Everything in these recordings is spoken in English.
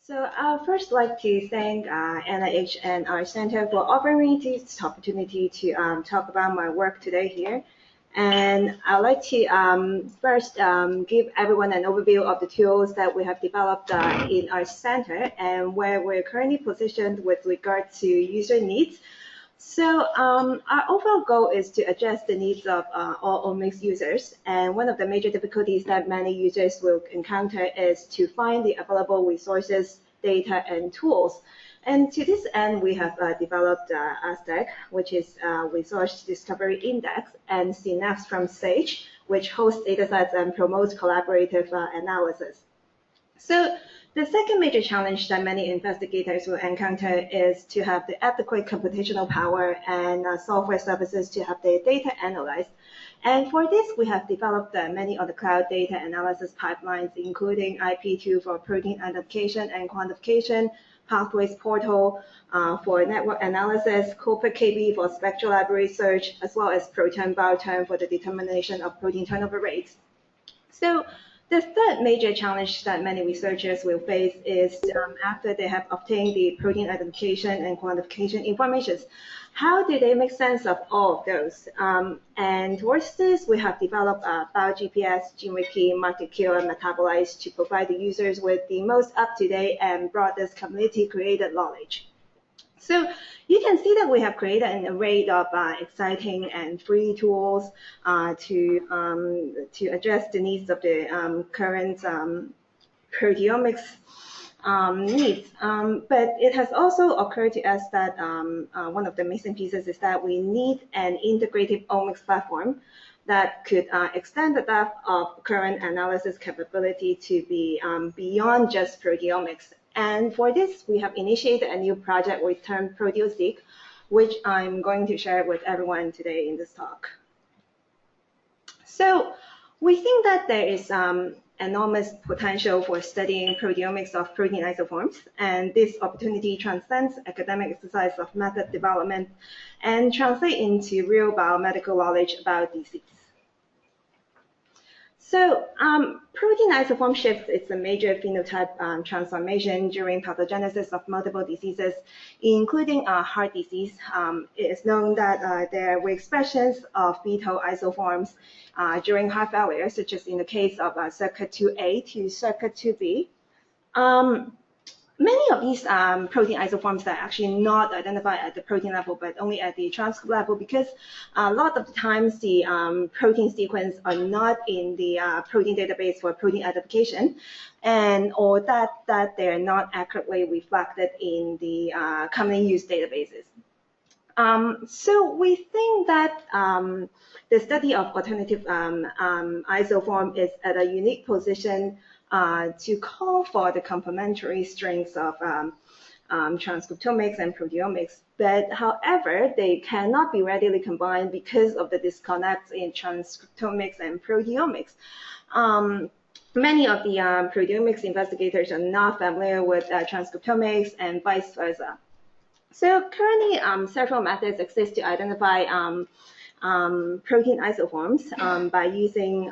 So I'd first like to thank NIH and our center for offering me this opportunity to talk about my work today here. And I'd like to first give everyone an overview of the tools that we have developed in our center and where we're currently positioned with regard to user needs. So our overall goal is to address the needs of all omics users. And one of the major difficulties that many users will encounter is to find the available resources, data, and tools. And to this end, we have developed ASDEC, which is Resource Discovery Index, and Synapse from Sage, which hosts datasets and promotes collaborative analysis. So the second major challenge that many investigators will encounter is to have the adequate computational power and software services to have their data analyzed. And for this, we have developed many of the cloud data analysis pipelines, including IP2 for protein identification and quantification, Pathways Portal for network analysis, COPA-KB for spectral library search, as well as Proton Bioterm for the determination of protein turnover rates. So the third major challenge that many researchers will face is after they have obtained the protein identification and quantification information, how do they make sense of all of those? And towards this, we have developed BioGPS, GeneWiki, MarketQ, and Metabolites to provide the users with the most up-to-date and broadest community-created knowledge. So you can see that we have created an array of exciting and free tools to address the needs of the current proteomics needs. But it has also occurred to us that one of the missing pieces is that we need an integrative omics platform that could extend the depth of current analysis capability to be beyond just proteomics. And for this, we have initiated a new project we termed ProteoSeq, which I'm going to share with everyone today in this talk. So we think that there is enormous potential for studying proteomics of protein isoforms, and this opportunity transcends academic exercise of method development and translate into real biomedical knowledge about disease. So protein isoform shift is a major phenotype transformation during pathogenesis of multiple diseases, including heart disease. It is known that there were expressions of fetal isoforms during heart failure, such as in the case of SERCA2A to SERCA2B. Many of these protein isoforms are actually not identified at the protein level, but only at the transcript level, because a lot of the times the protein sequence are not in the protein database for protein identification, or that they're not accurately reflected in the commonly used databases. So we think that the study of alternative isoform is at a unique position to call for the complementary strengths of transcriptomics and proteomics. But however, they cannot be readily combined because of the disconnects in transcriptomics and proteomics. Many of the proteomics investigators are not familiar with transcriptomics and vice versa. So currently, several methods exist to identify protein isoforms by using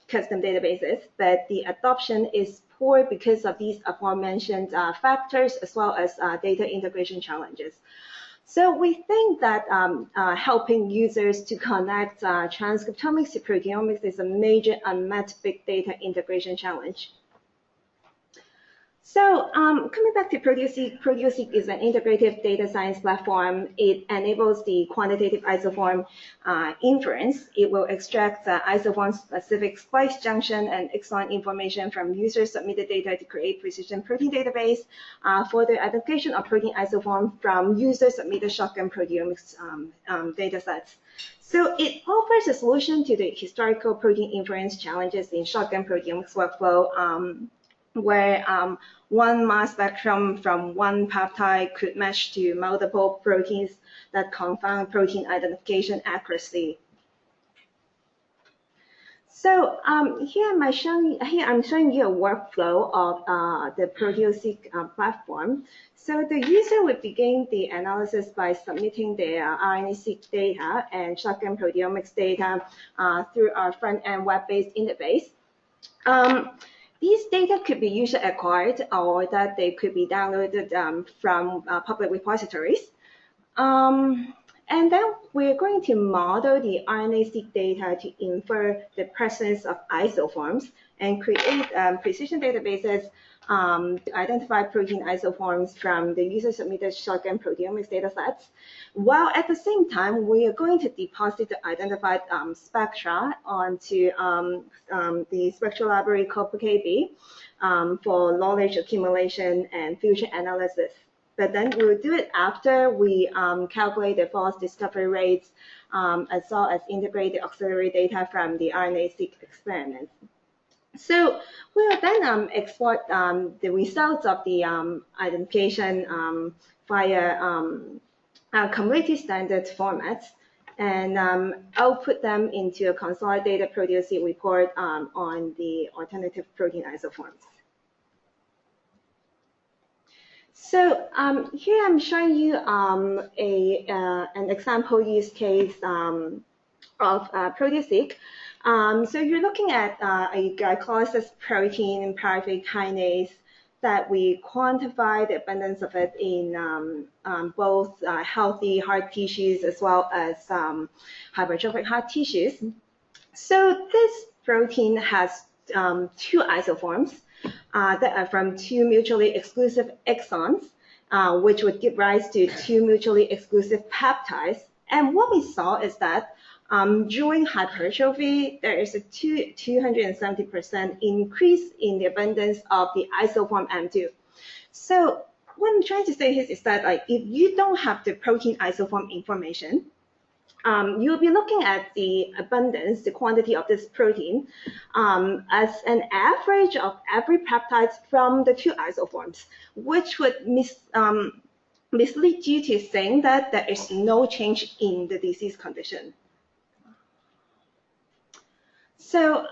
custom databases, but the adoption is poor because of these aforementioned factors, as well as data integration challenges. So we think that helping users to connect transcriptomics to proteomics is a major unmet big data integration challenge. So coming back to ProteoSeq, ProteoSeq is an integrative data science platform. It enables the quantitative isoform inference. It will extract isoform-specific splice junction and exon information from user-submitted data to create precision protein database for the identification of protein isoform from user-submitted shotgun proteomics data sets. So it offers a solution to the historical protein inference challenges in shotgun proteomics workflow, where one mass spectrum from one peptide could match to multiple proteins that confound protein identification accuracy. So here I'm showing you a workflow of the ProteoSeq platform. So the user would begin the analysis by submitting their RNA-seq data and shotgun proteomics data through our front-end web-based interface. These data could be user acquired or that they could be downloaded from public repositories. And then we're going to model the RNA-seq data to infer the presence of isoforms and create precision databases to identify protein isoforms from the user-submitted shotgun proteomics datasets, while at the same time, we are going to deposit the identified spectra onto the spectral library called PKB for knowledge accumulation and future analysis. But then we'll do it after we calculate the false discovery rates, as well as integrate the auxiliary data from the RNA-seq experiments. So we'll then export the results of the identification via community standard formats and output them into a consolidated proteoseq report on the alternative protein isoforms. So here I'm showing you an example use case of proteoseq. So you're looking at a glycolysis protein pyruvate kinase that we quantify the abundance of it in both healthy heart tissues as well as hypertrophic heart tissues. So this protein has two isoforms that are from two mutually exclusive exons, which would give rise to two mutually exclusive peptides. And what we saw is that during hypertrophy, there is a 270% increase in the abundance of the isoform M2. So what I'm trying to say here is that if you don't have the protein isoform information, you'll be looking at the abundance, the quantity of this protein, as an average of every peptide from the two isoforms, which would mislead you to saying that there is no change in the disease condition. So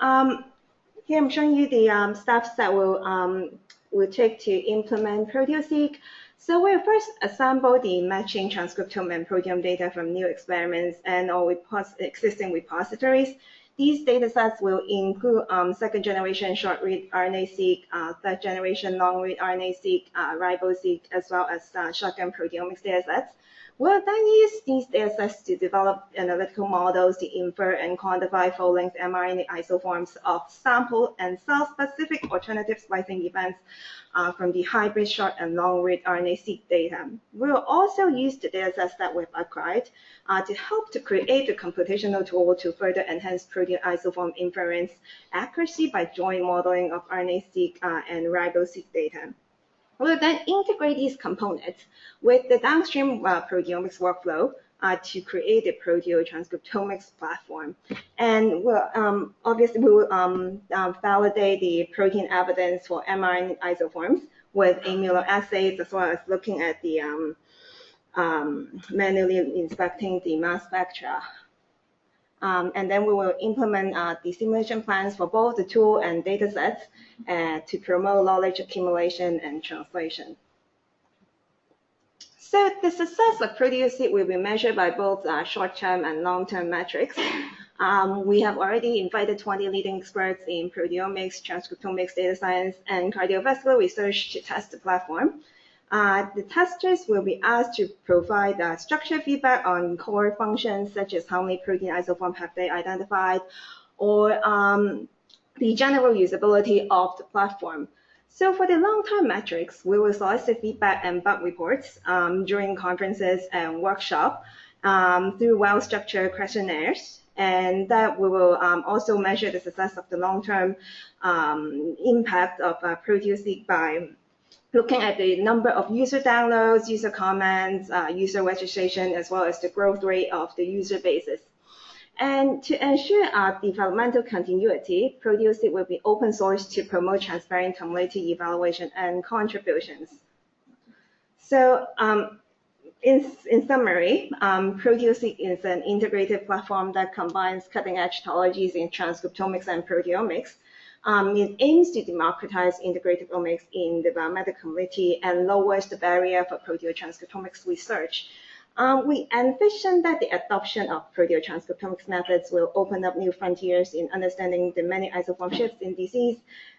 here I'm showing you the steps that we'll take to implement proteoseq. So we'll first assemble the matching transcriptome and proteome data from new experiments and all existing repositories. These datasets will include second-generation short-read RNA-seq, third-generation long-read RNA-seq, ribo-seq, as well as shotgun proteomics datasets. We'll then use these datasets to develop analytical models to infer and quantify full-length mRNA isoforms of sample and cell-specific alternative splicing events from the hybrid short and long-read RNA-seq data. We'll also use the datasets that we've acquired to help to create a computational tool to further enhance protein isoform inference accuracy by joint modeling of RNA-seq and ribo-seq data. We'll then integrate these components with the downstream proteomics workflow to create a proteotranscriptomics platform. And we'll, obviously, we will validate the protein evidence for mRNA isoforms with immunoassays, as well as looking at the manually inspecting the mass spectra. And then we will implement the simulation plans for both the tool and data sets to promote knowledge accumulation and translation. So the success of proteoseq will be measured by both short-term and long-term metrics. We have already invited 20 leading experts in proteomics, transcriptomics, data science, and cardiovascular research to test the platform. The testers will be asked to provide structured feedback on core functions, such as how many protein isoforms have they identified, or the general usability of the platform. So for the long-term metrics, we will solicit feedback and bug reports during conferences and workshops through well-structured questionnaires. And that we will also measure the success of the long-term impact of proteoseq by looking at the number of user downloads, user comments, user registration, as well as the growth rate of the user bases. And to ensure our developmental continuity, proteoseq will be open source to promote transparent community evaluation and contributions. So in summary, proteoseq is an integrated platform that combines cutting-edge technologies in transcriptomics and proteomics. It aims to democratize integrated omics in the biomedical community and lowers the barrier for proteotranscriptomics research. We envision that the adoption of proteotranscriptomics methods will open up new frontiers in understanding the many isoform shifts in disease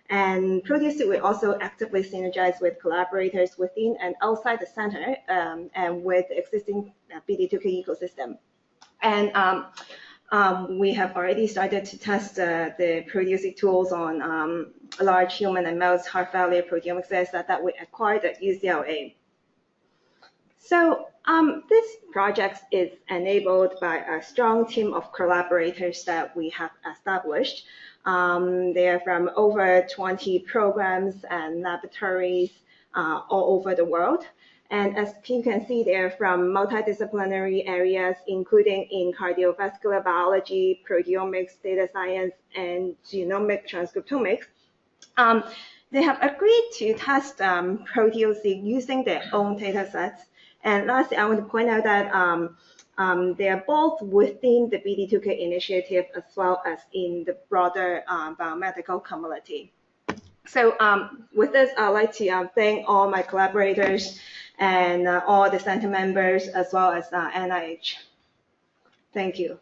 And ProteoSeq will also actively synergize with collaborators within and outside the center and with the existing BD2K ecosystem. And we have already started to test the ProteoSeq tools on large human and mouse heart failure proteomics data that we acquired at UCLA. So this project is enabled by a strong team of collaborators that we have established. They're from over 20 programs and laboratories all over the world. And as you can see, they're from multidisciplinary areas, including in cardiovascular biology, proteomics, data science, and genomic transcriptomics. They have agreed to test ProteoSeq using their own data sets. And lastly, I want to point out that they are both within the BD2K initiative as well as in the broader biomedical community. So with this, I'd like to thank all my collaborators and all the center members as well as NIH. Thank you.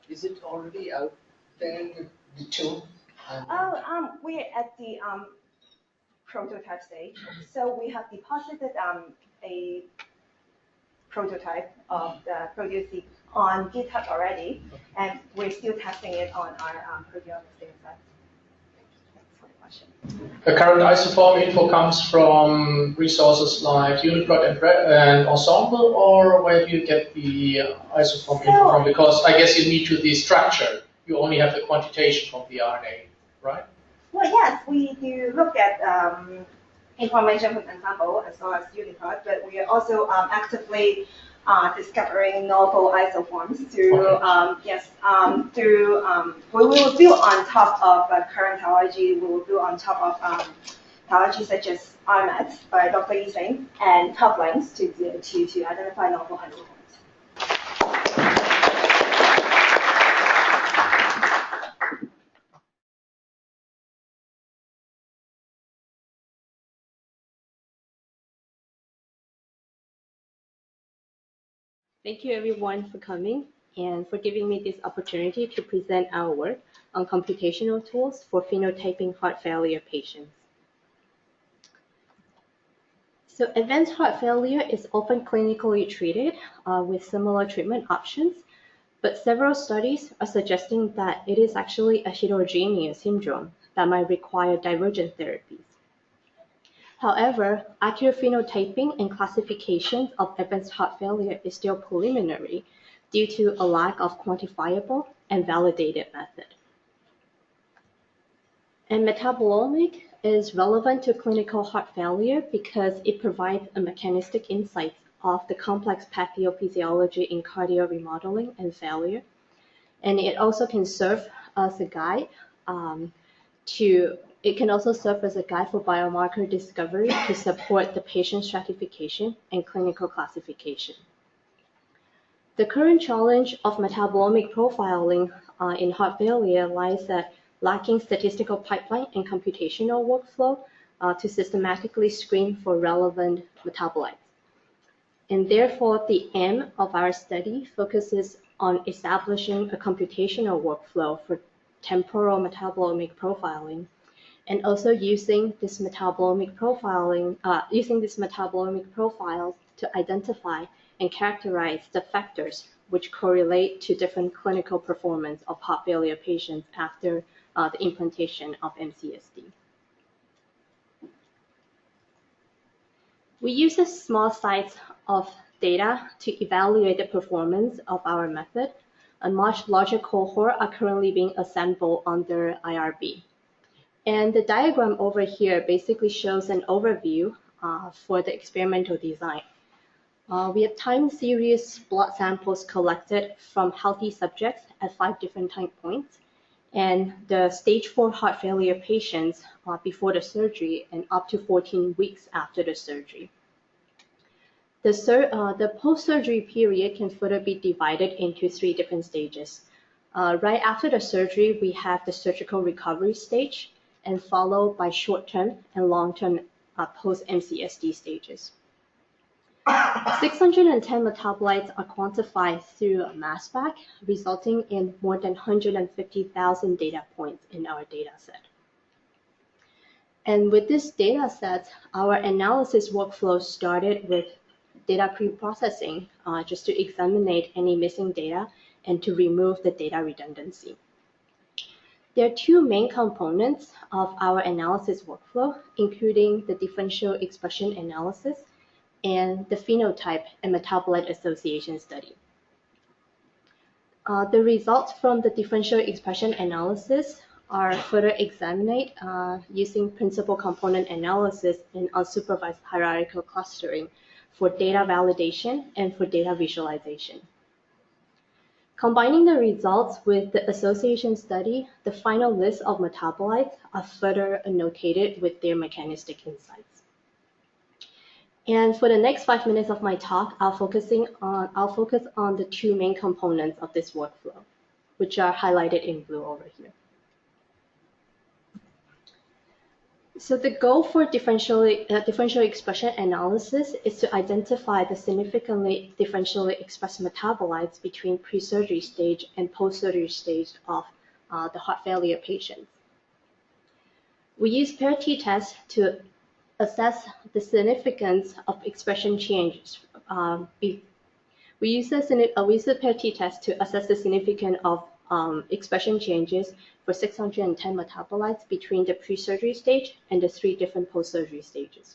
Is it already out there, the tool? We're at the prototype stage. So we have deposited a prototype of the ProteoSeq on GitHub already, and we're still testing it on our proteomics data set. Thanks for the question. The current isoform info comes from resources like Uniprot and Ensemble, or where do you get the isoform info from? Because I guess you need to the structure. You only have the quantitation from the RNA, right? Well, yes, we do look at information from Ensemble as well as Uniprot, but we are also actively discovering novel isoforms through, we will do on top of current technology, we will do on top of technology such as RMAT by Dr. Yiseng and top lines to identify novel isoforms. Thank you everyone for coming and for giving me this opportunity to present our work on computational tools for phenotyping heart failure patients. So advanced heart failure is often clinically treated with similar treatment options, but several studies are suggesting that it is actually a heterogeneous syndrome that might require divergent therapies. However, accurate phenotyping and classification of advanced heart failure is still preliminary due to a lack of quantifiable and validated method. And metabolomic is relevant to clinical heart failure because it provides a mechanistic insight of the complex pathophysiology in cardio remodeling and failure. And it also can serve as a guide It can also serve as a guide for biomarker discovery to support the patient stratification and clinical classification. The current challenge of metabolomic profiling in heart failure lies at lacking statistical pipeline and computational workflow to systematically screen for relevant metabolites. And therefore, the aim of our study focuses on establishing a computational workflow for temporal metabolomic profiling, and also using this metabolomic profiles to identify and characterize the factors which correlate to different clinical performance of heart failure patients after the implantation of MCSD. We use a small size of data to evaluate the performance of our method. A much larger cohort are currently being assembled under IRB. And the diagram over here basically shows an overview for the experimental design. We have time series blood samples collected from healthy subjects at 5 different time points, and the stage 4 heart failure patients before the surgery and up to 14 weeks after the surgery. The post-surgery period can further be divided into 3 different stages. Right after the surgery, we have the surgical recovery stage, and followed by short-term and long-term post-MCSD stages. 610 metabolites are quantified through a mass spec, resulting in more than 150,000 data points in our data set. And with this data set, our analysis workflow started with data pre-processing, just to examine any missing data and to remove the data redundancy. There are two main components of our analysis workflow, including the differential expression analysis and the phenotype and metabolite association study. The results from the differential expression analysis are further examined using principal component analysis and unsupervised hierarchical clustering for data validation and for data visualization. Combining the results with the association study, the final list of metabolites are further annotated with their mechanistic insights. And for the next 5 minutes of my talk, I'll focus on the two main components of this workflow, which are highlighted in blue over here. So the goal for differential expression analysis is to identify the significantly differentially expressed metabolites between pre-surgery stage and post-surgery stage of the heart failure patients. We use pair t-test to assess the significance of expression changes. We use the pair t-test to assess the significance of expression changes for 610 metabolites between the pre-surgery stage and the 3 different post-surgery stages.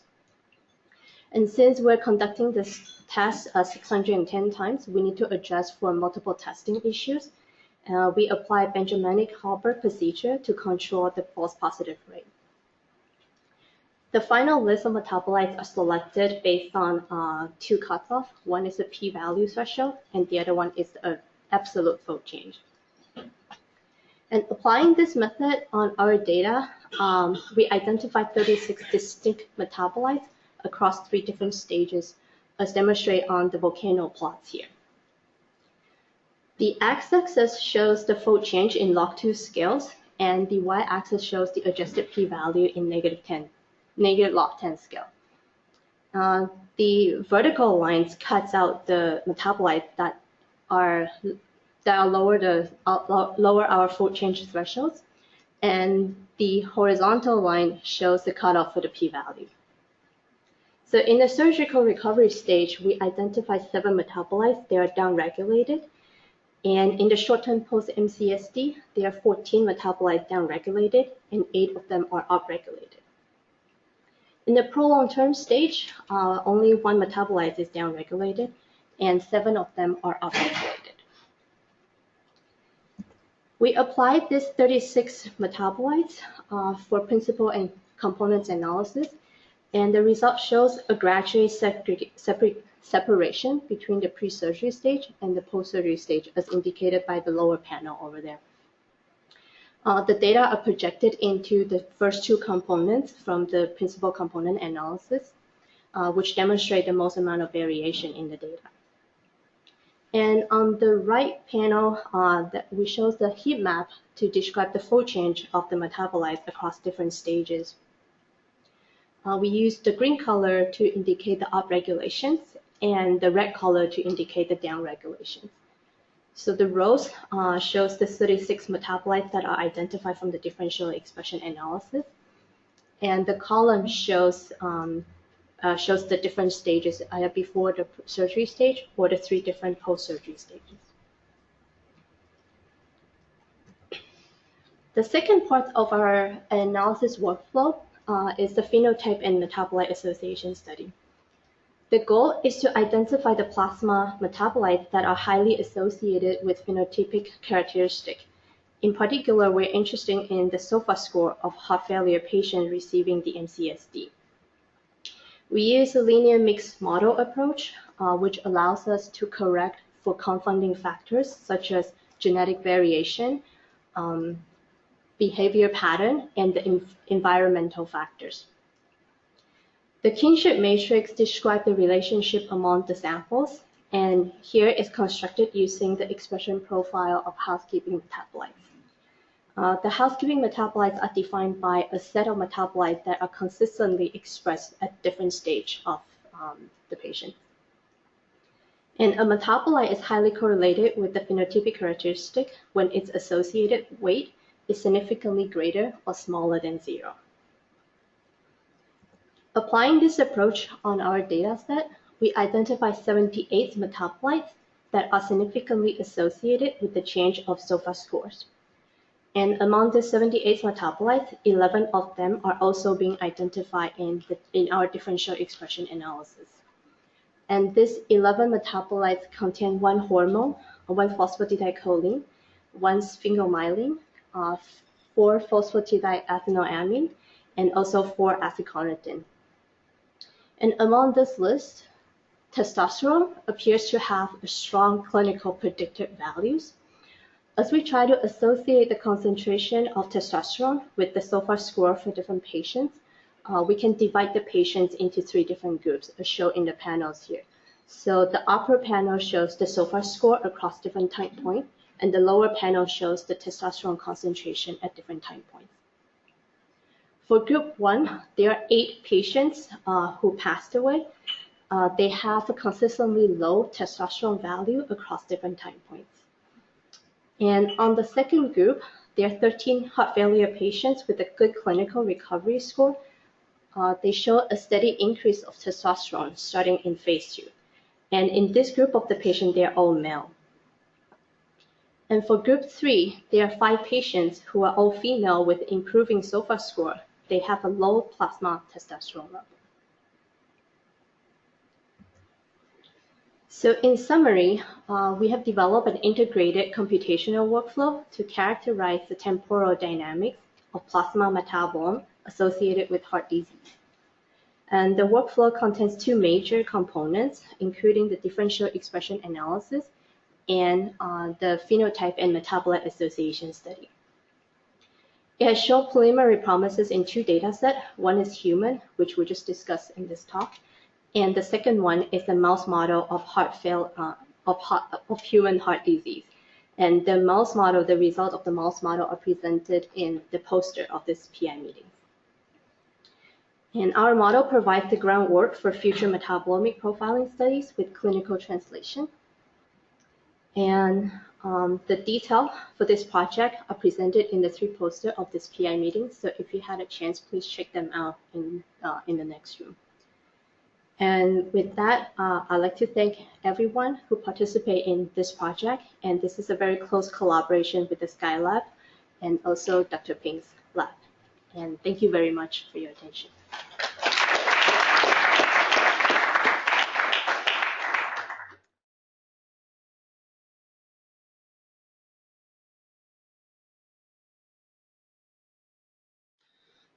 And since we're conducting this test 610 times, we need to adjust for multiple testing issues. We apply Benjaminic-Halbert procedure to control the false positive rate. The final list of metabolites are selected based on 2 cutoffs. One is the p-value threshold, and the other one is the absolute fold change. And applying this method on our data, we identified 36 distinct metabolites across 3 different stages, as demonstrated on the volcano plots here. The x-axis shows the fold change in log2 scales, and the y-axis shows the adjusted p-value in negative log 10 scale. The vertical lines cuts out the metabolites that lower our fold change thresholds, and the horizontal line shows the cutoff for the p-value. So in the surgical recovery stage, we identify 7 metabolites that are downregulated, and in the short-term post-MCSD, there are 14 metabolites downregulated, and 8 of them are upregulated. In the prolonged term stage, only 1 metabolite is downregulated, and 7 of them are upregulated. We applied this 36 metabolites for principal and components analysis, and the result shows a gradual separation between the pre-surgery stage and the post-surgery stage, as indicated by the lower panel over there. The data are projected into the first 2 components from the principal component analysis, which demonstrate the most amount of variation in the data. And on the right panel, we show the heat map to describe the fold change of the metabolites across different stages. We use the green color to indicate the upregulations and the red color to indicate the downregulations. So the rows shows the 36 metabolites that are identified from the differential expression analysis, and the column shows the different stages, either before the surgery stage or the 3 different post-surgery stages. The second part of our analysis workflow is the phenotype and metabolite association study. The goal is to identify the plasma metabolites that are highly associated with phenotypic characteristics. In particular, we're interested in the SOFA score of heart failure patients receiving the MCSD. We use a linear mixed model approach, which allows us to correct for confounding factors such as genetic variation, behavior pattern, and the environmental factors. The kinship matrix describes the relationship among the samples, and here is constructed using the expression profile of housekeeping metabolites. The housekeeping metabolites are defined by a set of metabolites that are consistently expressed at different stages of the patient. And a metabolite is highly correlated with the phenotypic characteristic when its associated weight is significantly greater or smaller than 0. Applying this approach on our data set, we identify 78 metabolites that are significantly associated with the change of SOFA scores. And among the 78 metabolites, 11 of them are also being identified in our differential expression analysis. And these 11 metabolites contain one hormone, one phosphatidylcholine, one sphingomyelin, 4 phosphatidylethylamine, and also 4 acylcarnitine. And among this list, testosterone appears to have a strong clinical predictive values. As we try to associate the concentration of testosterone with the SOFA score for different patients, we can divide the patients into 3 different groups, as shown in the panels here. So the upper panel shows the SOFA score across different time points, and the lower panel shows the testosterone concentration at different time points. For group 1, there are 8 patients who passed away. They have a consistently low testosterone value across different time points. And on the second group, there are 13 heart failure patients with a good clinical recovery score. They show a steady increase of testosterone starting in phase 2. And in this group of the patient, they are all male. And for group 3, there are 5 patients who are all female with improving SOFA score. They have a low plasma testosterone level. So in summary, we have developed an integrated computational workflow to characterize the temporal dynamics of plasma metabolome associated with heart disease. And the workflow contains 2 major components, including the differential expression analysis and the phenotype and metabolite association study. It has shown preliminary promises in 2 data sets. One is human, which we just discussed in this talk, and the second one is the mouse model of human heart disease. And the mouse model, the results of the mouse model are presented in the poster of this PI meeting. And our model provides the groundwork for future metabolomic profiling studies with clinical translation. And the detail for this project are presented in the 3 posters of this PI meeting. So if you had a chance, please check them out in the next room. And with that, I'd like to thank everyone who participated in this project. And this is a very close collaboration with the Sky Lab and also Dr. Ping's lab. And thank you very much for your attention.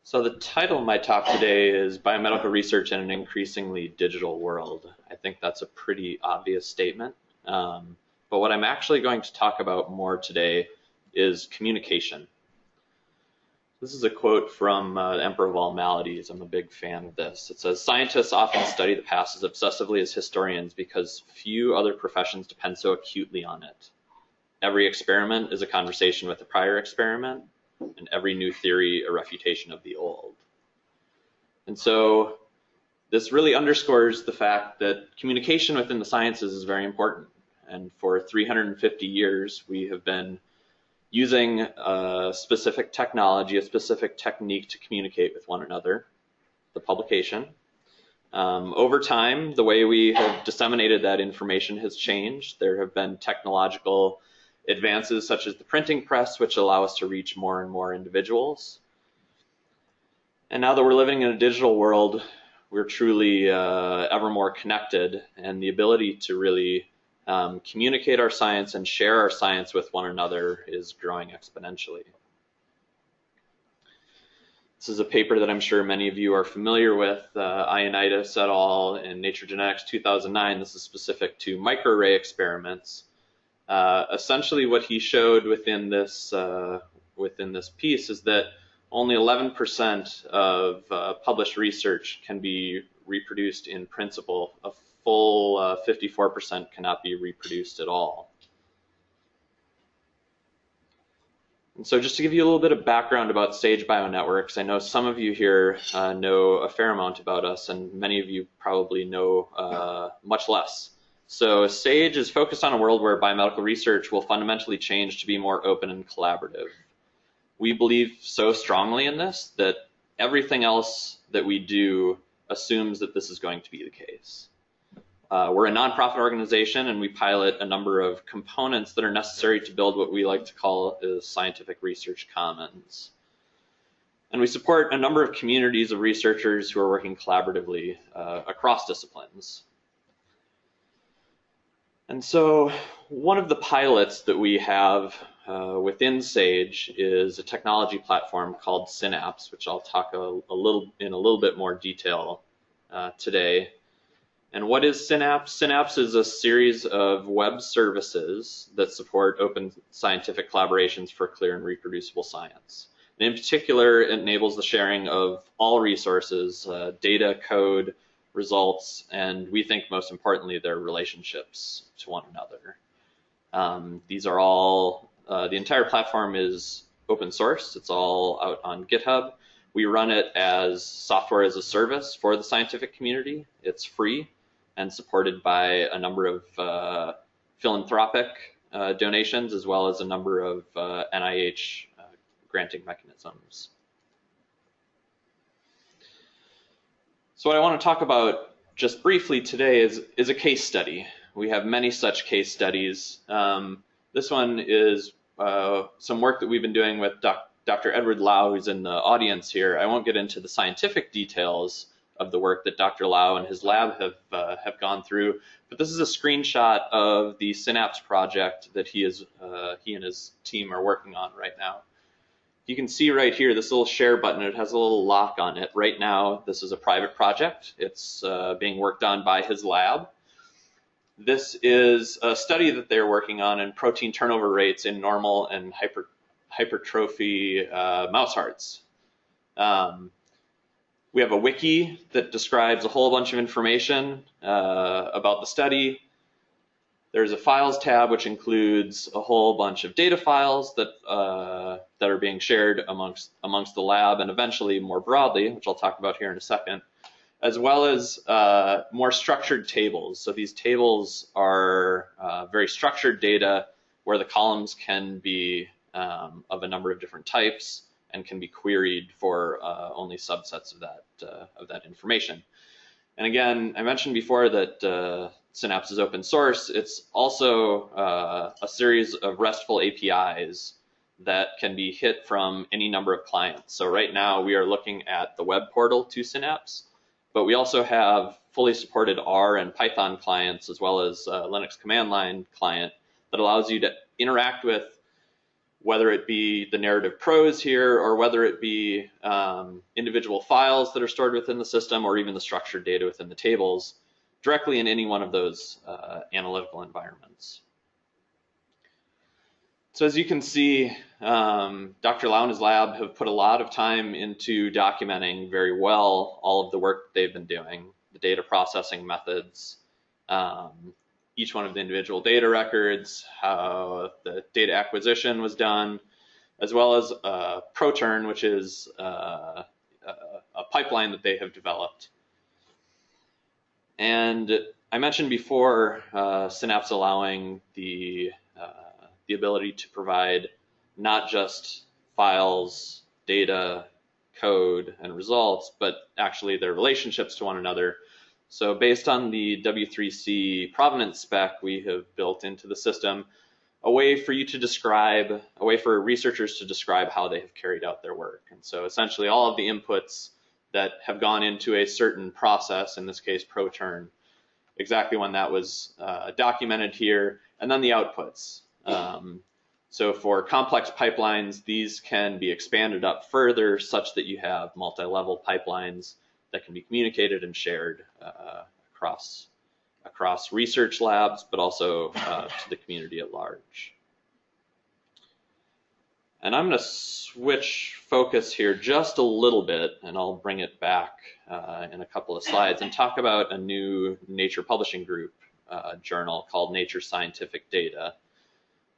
So the title of my talk today is Biomedical Research in an Increasingly Digital World. I think that's a pretty obvious statement. But what I'm actually going to talk about more today is communication. This is a quote from Emperor of All Maladies. I'm a big fan of this. It says, "Scientists often study the past as obsessively as historians because few other professions depend so acutely on it. Every experiment is a conversation with the prior experiment, and every new theory a refutation of the old." And so this really underscores the fact that communication within the sciences is very important. And for 350 years, we have been using a specific technology, a specific technique to communicate with one another, the publication. Over time, the way we have disseminated that information has changed. There have been technological advances such as the printing press, which allow us to reach more and more individuals. And now that we're living in a digital world, we're truly ever more connected, and the ability to really communicate our science and share our science with one another is growing exponentially. This is a paper that I'm sure many of you are familiar with, Ioannidis et al. In Nature Genetics 2009. This is specific to microarray experiments. Essentially what he showed within this piece is that only 11% of published research can be reproduced in principle. A full 54% cannot be reproduced at all. And so just to give you a little bit of background about Sage Bionetworks, I know some of you here know a fair amount about us, and many of you probably know much less. So Sage is focused on a world where biomedical research will fundamentally change to be more open and collaborative. We believe so strongly in this that everything else that we do assumes that this is going to be the case. We're a nonprofit organization, and we pilot a number of components that are necessary to build what we like to call a scientific research commons. And we support a number of communities of researchers who are working collaboratively across disciplines. And so one of the pilots that we have within Sage is a technology platform called Synapse, which I'll talk in a little bit more detail today. And what is Synapse? Synapse is a series of web services that support open scientific collaborations for clear and reproducible science. And in particular, it enables the sharing of all resources, data, code, results, and we think most importantly, their relationships to one another. These are all, the entire platform is open source. It's all out on GitHub. We run it as software as a service for the scientific community. It's free and supported by a number of philanthropic donations, as well as a number of NIH granting mechanisms. So what I want to talk about just briefly today is a case study. We have many such case studies. This one is some work that we've been doing with Dr. Edward Lau, who's in the audience here. I won't get into the scientific details of the work that Dr. Lau and his lab have gone through, but this is a screenshot of the Synapse project that he and his team are working on right now. You can see right here this little share button. It has a little lock on it. Right now, this is a private project. It's being worked on by his lab. This is a study that they're working on in protein turnover rates in normal and hypertrophy mouse hearts. We have a wiki that describes a whole bunch of information about the study. There's a files tab, which includes a whole bunch of data files that are being shared amongst the lab and eventually more broadly, which I'll talk about here in a second, as well as more structured tables. So these tables are very structured data where the columns can be of a number of different types and can be queried for only subsets of that information. And again, I mentioned before that Synapse is open source. It's also a series of RESTful APIs that can be hit from any number of clients. So right now we are looking at the web portal to Synapse, but we also have fully supported R and Python clients, as well as Linux command line client that allows you to interact with, whether it be the narrative prose here or whether it be individual files that are stored within the system or even the structured data within the tables directly in any one of those analytical environments. So as you can see, Dr. Lau and his lab have put a lot of time into documenting very well all of the work they've been doing, the data processing methods, each one of the individual data records, how the data acquisition was done, as well as ProTurn, which is a pipeline that they have developed. And I mentioned before Synapse allowing the ability to provide not just files, data, code, and results, but actually their relationships to one another. So based on the W3C provenance spec, we have built into the system a way for you to describe, a way for researchers to describe how they have carried out their work. And so essentially all of the inputs that have gone into a certain process, in this case ProTurn, exactly when that was documented here, and then the outputs. So for complex pipelines, these can be expanded up further such that you have multi-level pipelines that can be communicated and shared across research labs, but also to the community at large. And I'm going to switch focus here just a little bit, and I'll bring it back in a couple of slides and talk about a new Nature Publishing Group journal called Nature Scientific Data.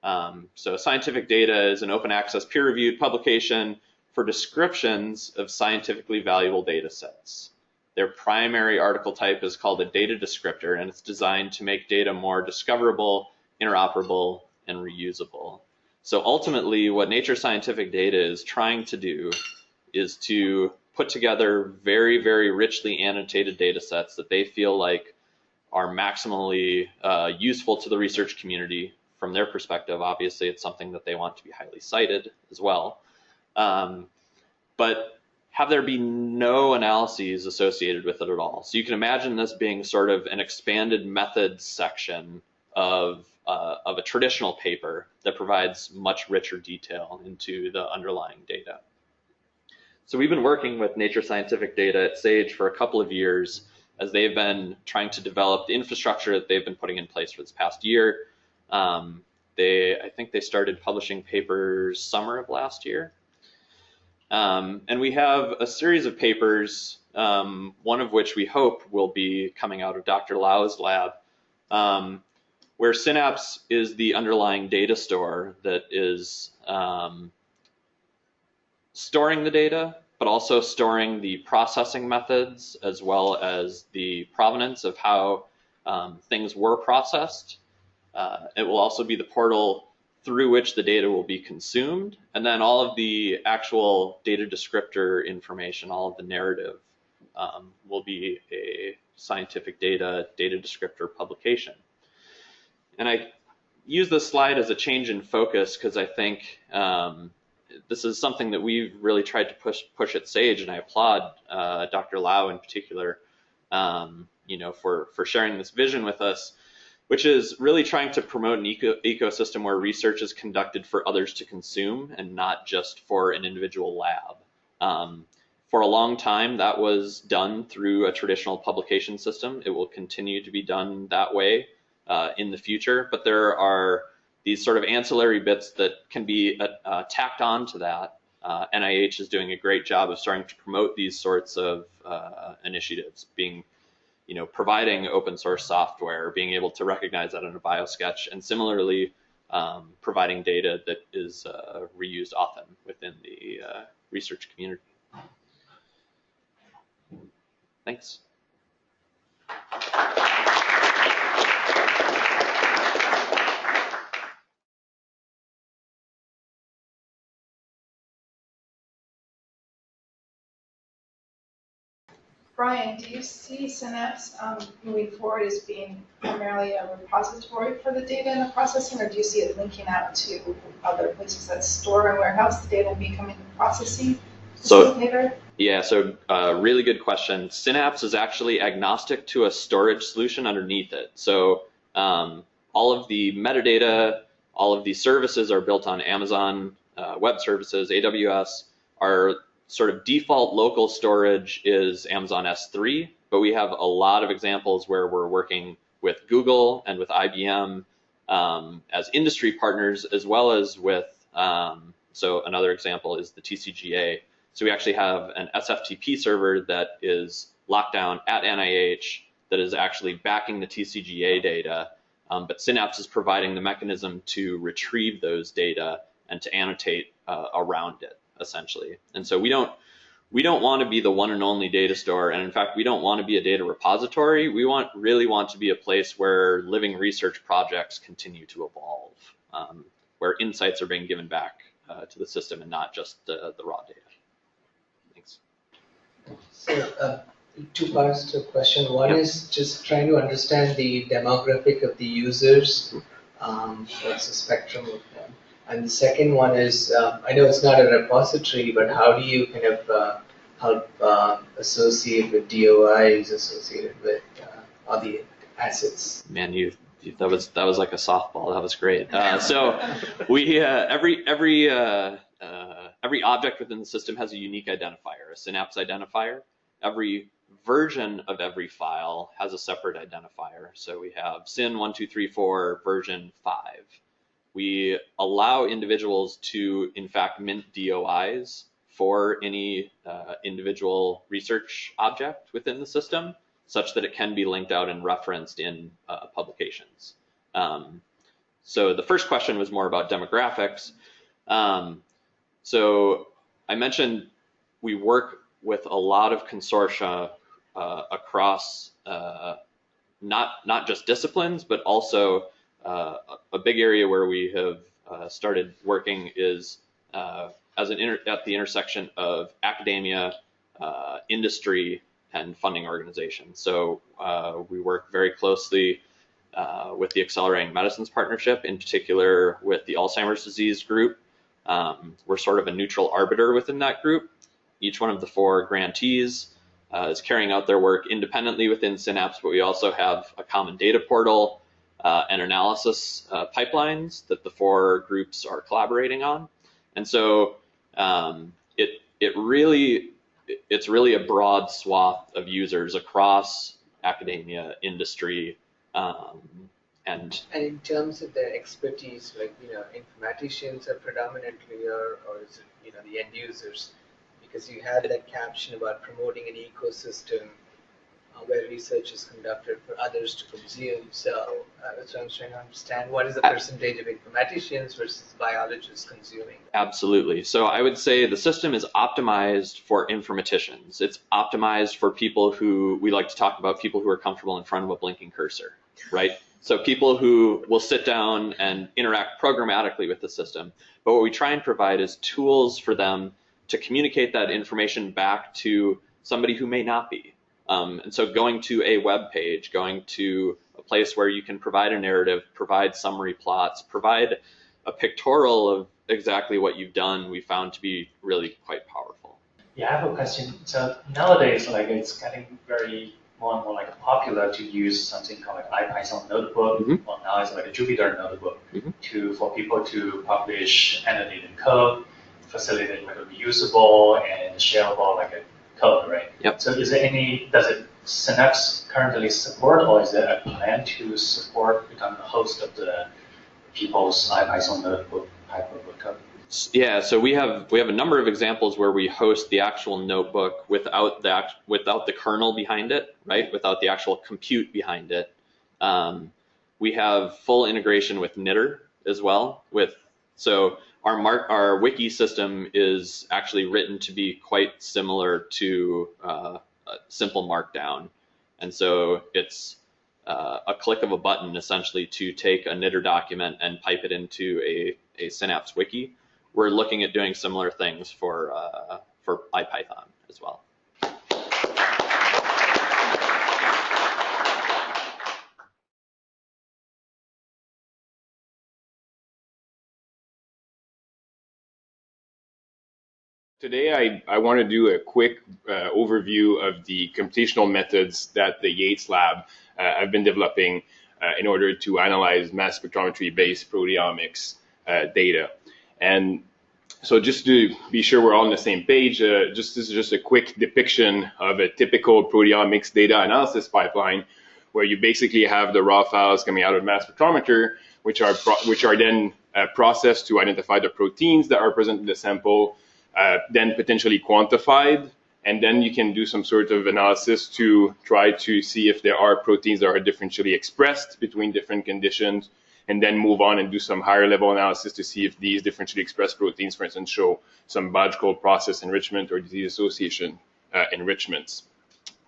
So scientific data is an open access peer-reviewed publication for descriptions of scientifically valuable data sets. Their primary article type is called a data descriptor, and it's designed to make data more discoverable, interoperable, and reusable. So ultimately, what Nature Scientific Data is trying to do is to put together very, very richly annotated data sets that they feel like are maximally useful to the research community from their perspective. Obviously, it's something that they want to be highly cited as well. But have there be no analyses associated with it at all. So you can imagine this being sort of an expanded methods section of a traditional paper that provides much richer detail into the underlying data. So we've been working with Nature Scientific Data at SAGE for a couple of years as they've been trying to develop the infrastructure that they've been putting in place for this past year. I think they started publishing papers summer of last year. And we have a series of papers, one of which we hope will be coming out of Dr. Lau's lab, where Synapse is the underlying data store that is storing the data, but also storing the processing methods as well as the provenance of how things were processed. It will also be the portal through which the data will be consumed, and then all of the actual data descriptor information, all of the narrative, will be a scientific data descriptor publication. And I use this slide as a change in focus because I think this is something that we've really tried to push at SAGE, and I applaud Dr. Lau in particular, for sharing this vision with us, which is really trying to promote an ecosystem where research is conducted for others to consume and not just for an individual lab. For a long time, that was done through a traditional publication system. It will continue to be done that way in the future, but there are these sort of ancillary bits that can be tacked on to that. NIH is doing a great job of starting to promote these sorts of initiatives, providing open source software, being able to recognize that in a biosketch, and similarly providing data that is reused often within the research community. Thanks. Brian, do you see Synapse moving forward as being primarily a repository for the data and the processing, or do you see it linking out to other places that store and warehouse the data and becoming the processing facilitator? Really good question. Synapse is actually agnostic to a storage solution underneath it. So all of the metadata, all of the services are built on Amazon Web Services, AWS. Our sort of default local storage is Amazon S3, but we have a lot of examples where we're working with Google and with IBM as industry partners, as well as with, so another example is the TCGA. So we actually have an SFTP server that is locked down at NIH that is actually backing the TCGA data, but Synapse is providing the mechanism to retrieve those data and to annotate around it, essentially. And so we don't want to be the one and only data store, and in fact, we don't want to be a data repository. We really want to be a place where living research projects continue to evolve, where insights are being given back to the system and not just the raw data. Thanks. So, two parts to the question. One is just trying to understand the demographic of the users. What's the spectrum of them? And the second one is, I know it's not a repository, but how do you kind of help associate with DOIs associated with all the assets? Man, that was like a softball. That was great. So we every object within the system has a unique identifier, a Synapse identifier. Every version of every file has a separate identifier. So we have SYN1234 version 5. We allow individuals to, in fact, mint DOIs for any individual research object within the system, such that it can be linked out and referenced in publications. So the first question was more about demographics. So I mentioned we work with a lot of consortia across not just disciplines, but also a big area where we have started working is at the intersection of academia, industry, and funding organizations. So we work very closely with the Accelerating Medicines Partnership, in particular with the Alzheimer's disease group. We're sort of a neutral arbiter within that group. Each one of the 4 grantees is carrying out their work independently within Synapse, but we also have a common data portal and analysis pipelines that the 4 groups are collaborating on. And so it's really a broad swath of users across academia, industry, and in terms of their expertise, like, informaticians are predominantly, or is it, the end users? Because you had that caption about promoting an ecosystem where research is conducted for others to consume. So that's what I'm trying to understand. What is the percentage of informaticians versus biologists consuming? Absolutely. So I would say the system is optimized for informaticians. It's optimized for people who, we like to talk about people who are comfortable in front of a blinking cursor, right? So people who will sit down and interact programmatically with the system. But what we try and provide is tools for them to communicate that information back to somebody who may not be. And so going to a web page, going to a place where you can provide a narrative, provide summary plots, provide a pictorial of exactly what you've done, we found to be really quite powerful. Yeah, I have a question. So nowadays, it's getting very more and more popular to use something called IPython notebook, or now it's a Jupyter notebook, for people to publish annotated code, facilitate reusable and shareable code, right? Yep. So does it Synapse currently support, or is there a plan to support, become the host of the people's IPython notebook hyperbook code? Yeah, so we have a number of examples where we host the actual notebook without the kernel behind it, right? Without the actual compute behind it. We have full integration with Knitter as well. So our wiki system is actually written to be quite similar to a simple Markdown, and so it's a click of a button essentially to take a Knitter document and pipe it into a Synapse wiki. We're looking at doing similar things for IPython as well. Today, I want to do a quick overview of the computational methods that the Yates Lab have been developing in order to analyze mass spectrometry-based proteomics data. And so just to be sure we're all on the same page, this is just a quick depiction of a typical proteomics data analysis pipeline, where you basically have the raw files coming out of mass spectrometer, which are then processed to identify the proteins that are present in the sample, then potentially quantified, and then you can do some sort of analysis to try to see if there are proteins that are differentially expressed between different conditions, and then move on and do some higher level analysis to see if these differentially expressed proteins, for instance, show some biological process enrichment or disease association enrichments.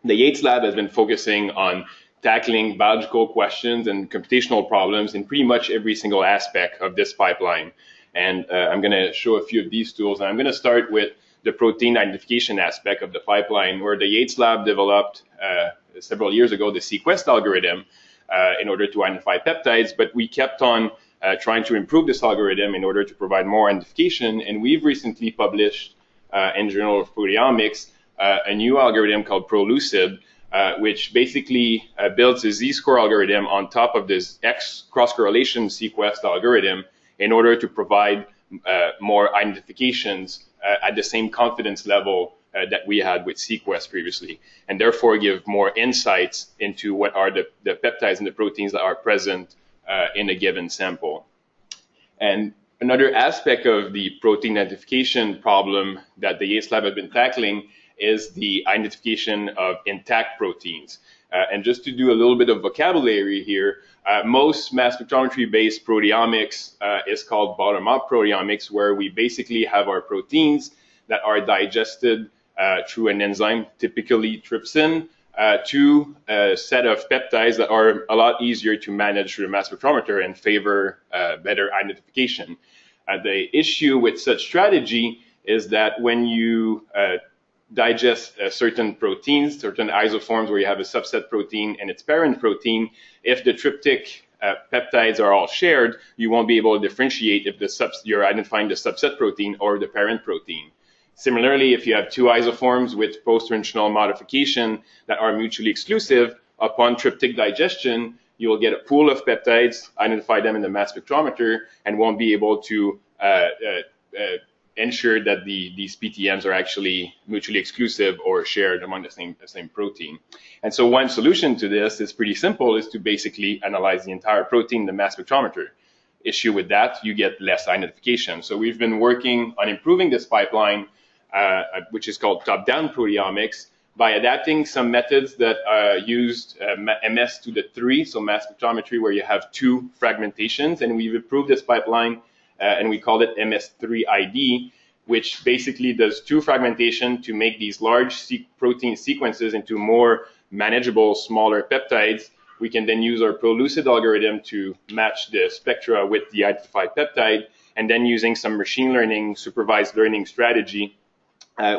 The Yates Lab has been focusing on tackling biological questions and computational problems in pretty much every single aspect of this pipeline. And I'm going to show a few of these tools. And I'm going to start with the protein identification aspect of the pipeline, where the Yates Lab developed several years ago the sequest algorithm in order to identify peptides. But we kept on trying to improve this algorithm in order to provide more identification. And we've recently published in Journal of Proteomics a new algorithm called ProLucid, which basically builds a z-score algorithm on top of this X cross-correlation sequest algorithm in order to provide more identifications at the same confidence level that we had with sequest previously, and therefore give more insights into what are the peptides and the proteins that are present in a given sample. And another aspect of the protein identification problem that the Yates Lab has been tackling is the identification of intact proteins. And just to do a little bit of vocabulary here, most mass spectrometry-based proteomics is called bottom-up proteomics, where we basically have our proteins that are digested through an enzyme, typically trypsin, to a set of peptides that are a lot easier to manage through the mass spectrometer and favor better identification. The issue with such strategy is that when you digest certain proteins, certain isoforms where you have a subset protein and its parent protein, if the tryptic peptides are all shared, you won't be able to differentiate if you're identifying the subset protein or the parent protein. Similarly, if you have two isoforms with post-translational modification that are mutually exclusive, upon tryptic digestion, you will get a pool of peptides, identify them in the mass spectrometer, and won't be able to ensure that these PTMs are actually mutually exclusive or shared among the same protein. And so one solution to this is pretty simple, is to basically analyze the entire protein in the mass spectrometer. Issue with that, you get less identification. So we've been working on improving this pipeline, which is called top-down proteomics, by adapting some methods that used MS to the 3, so mass spectrometry, where you have two fragmentations, and we've improved this pipeline, and we called it MS3ID, which basically does two fragmentation to make these large protein sequences into more manageable, smaller peptides. We can then use our ProLucid algorithm to match the spectra with the identified peptide, and then using some machine learning, supervised learning strategy,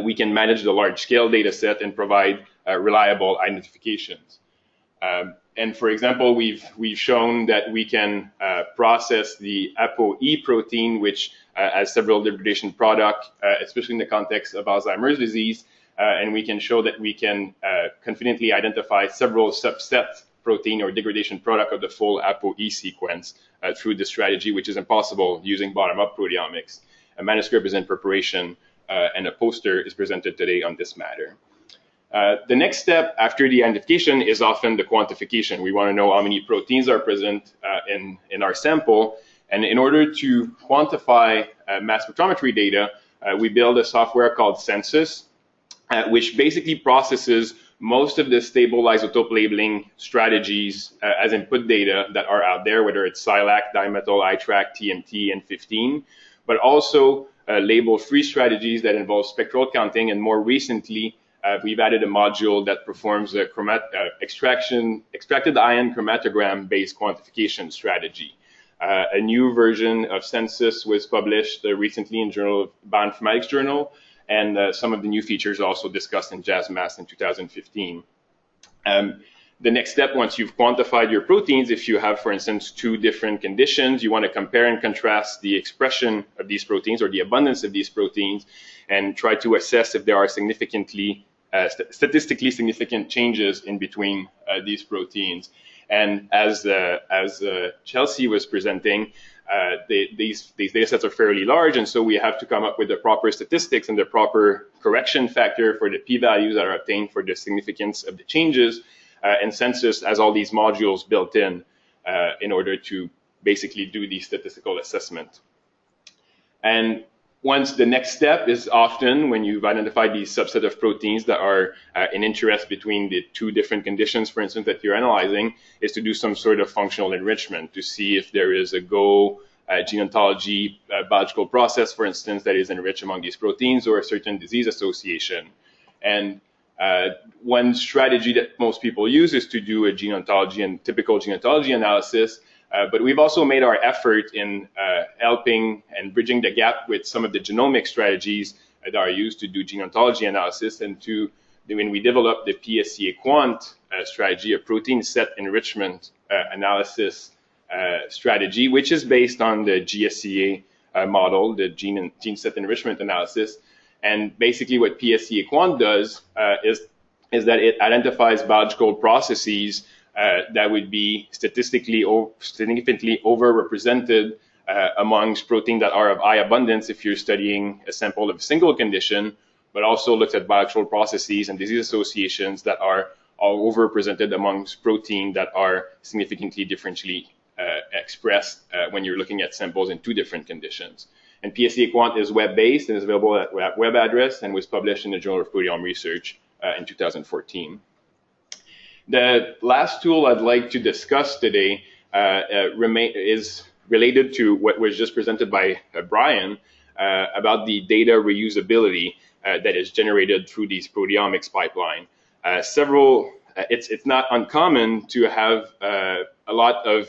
we can manage the large-scale data set and provide reliable identifications. And for example, we've shown that we can process the ApoE protein, which has several degradation products, especially in the context of Alzheimer's disease, and we can show that we can confidently identify several subset protein or degradation product of the full ApoE sequence through this strategy, which is impossible using bottom-up proteomics. A manuscript is in preparation, and a poster is presented today on this matter. The next step after the identification is often the quantification. We want to know how many proteins are present in our sample. And in order to quantify mass spectrometry data, we build a software called Census, which basically processes most of the stable isotope labeling strategies as input data that are out there, whether it's SILAC, dimethyl, ITRAC, TNT, and 15, but also label-free strategies that involve spectral counting, and more recently, we've added a module that performs a extracted ion chromatogram-based quantification strategy. A new version of Census was published recently in Bioinformatics Journal, and some of the new features are also discussed in JASMAS in 2015. The next step, once you've quantified your proteins, if you have, for instance, two different conditions, you want to compare and contrast the expression of these proteins or the abundance of these proteins and try to assess if there are statistically significant changes in between these proteins. And as Chelsea was presenting, these data sets are fairly large, and so we have to come up with the proper statistics and the proper correction factor for the p-values that are obtained for the significance of the changes. And Census has all these modules built in order to basically do the statistical assessment. And once the next step is often when you've identified these subset of proteins that are in interest between the two different conditions, for instance, that you're analyzing, is to do some sort of functional enrichment to see if there is a gene ontology biological process, for instance, that is enriched among these proteins or a certain disease association. And one strategy that most people use is to do a gene ontology and typical gene ontology analysis. But we've also made our effort in helping and bridging the gap with some of the genomic strategies that are used to do gene ontology analysis, and when we developed the PSCA Quant strategy, a protein set enrichment analysis strategy, which is based on the GSCA model, the gene set enrichment analysis. And basically what PSCA Quant does is that it identifies biological processes that would be significantly overrepresented amongst proteins that are of high abundance if you're studying a sample of a single condition, but also looks at biological processes and disease associations that are all overrepresented amongst proteins that are significantly differentially expressed when you're looking at samples in two different conditions. And PSCA Quant is web-based and is available at web address and was published in the Journal of Proteome Research in 2014. The last tool I'd like to discuss today is related to what was just presented by Brian about the data reusability that is generated through these proteomics pipeline. It's not uncommon to have a lot of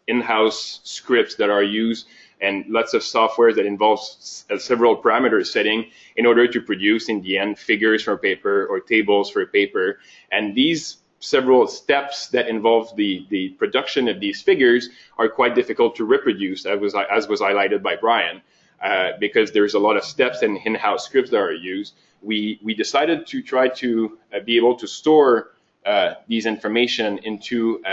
in-house scripts that are used and lots of software that involves several parameter setting in order to produce, in the end, figures for paper or tables for paper. And these several steps that involve the production of these figures are quite difficult to reproduce, as was highlighted by Brian, because there's a lot of steps and in-house scripts that are used. We decided to try to be able to store these information into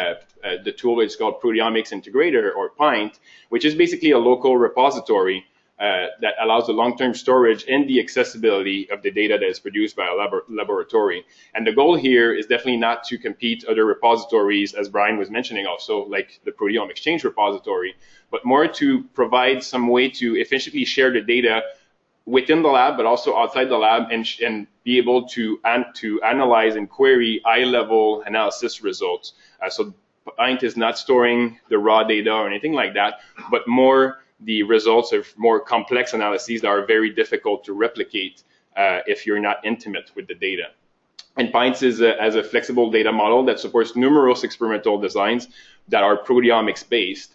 the tool that's called Proteomics Integrator, or PINT, which is basically a local repository that allows the long-term storage and the accessibility of the data that is produced by a laboratory. And the goal here is definitely not to compete other repositories, as Brian was mentioning also, like the Proteome Exchange repository, but more to provide some way to efficiently share the data within the lab, but also outside the lab, and be able to analyze and query high-level analysis results. So PINT is not storing the raw data or anything like that, but more the results of more complex analyses that are very difficult to replicate if you're not intimate with the data. And PINT is as a flexible data model that supports numerous experimental designs that are proteomics-based,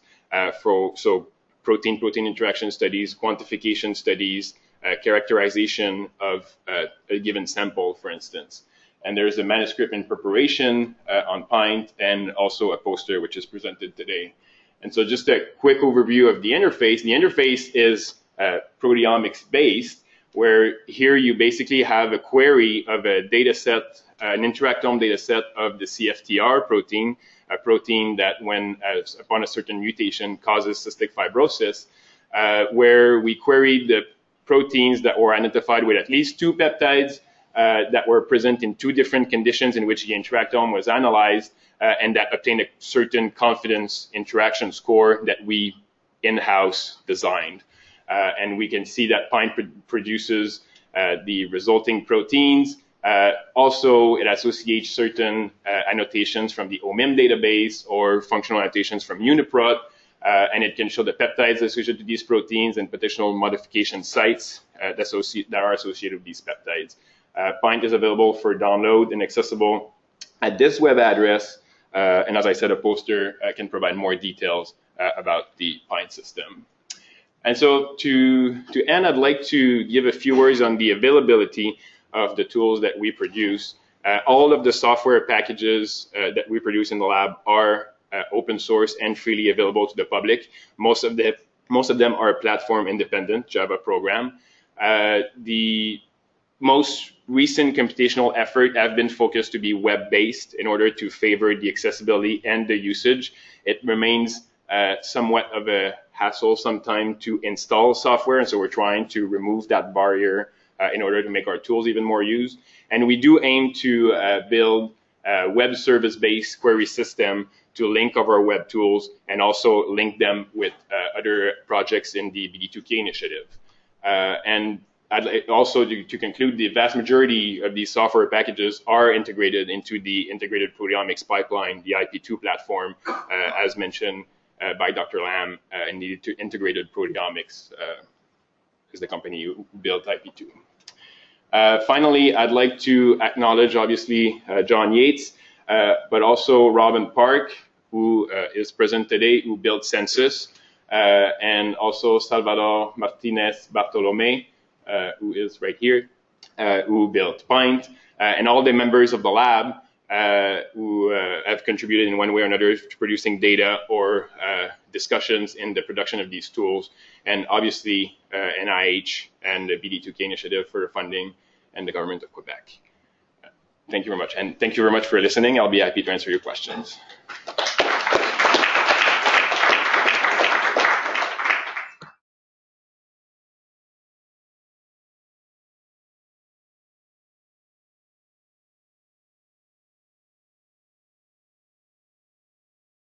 so protein-protein interaction studies, quantification studies, characterization of a given sample, for instance. And there's a manuscript in preparation on PINT, and also a poster which is presented today. And so just a quick overview of the interface. The interface is proteomics-based, where here you basically have a query of a data set, an interactome data set of the CFTR protein, a protein that, upon a certain mutation, causes cystic fibrosis, where we queried the proteins that were identified with at least 2 peptides that were present in 2 different conditions in which the interactome was analyzed, and that obtained a certain confidence interaction score that we in-house designed. And we can see that PINT produces the resulting proteins. Also, it associates certain annotations from the OMIM database or functional annotations from UniProt, and it can show the peptides associated to these proteins and potential modification sites that are associated with these peptides. PINT is available for download and accessible at this web address, and as I said, a poster can provide more details about the PINT system. And so to end, I'd like to give a few words on the availability of the tools that we produce. All of the software packages that we produce in the lab are open source and freely available to the public. Most of them are platform independent Java program. The most recent computational effort have been focused to be web-based in order to favor the accessibility and the usage. It remains somewhat of a hassle sometimes to install software, and so we're trying to remove that barrier in order to make our tools even more used. And we do aim to build a web service-based query system to link our web tools and also link them with other projects in the BD2K initiative. And I'd like also to conclude, the vast majority of these software packages are integrated into the integrated proteomics pipeline, the IP2 platform, as mentioned by Dr. Lam, and the integrated proteomics is the company who built IP2. Finally, I'd like to acknowledge, obviously, John Yates, but also Robin Park, who is present today, who built Census, and also Salvador Martinez Bartolome, who is right here, who built PINT, and all the members of the lab who have contributed in one way or another to producing data or discussions in the production of these tools, and obviously NIH and the BD2K initiative for the funding, and the government of Quebec. Thank you very much, and thank you very much for listening. I'll be happy to answer your questions.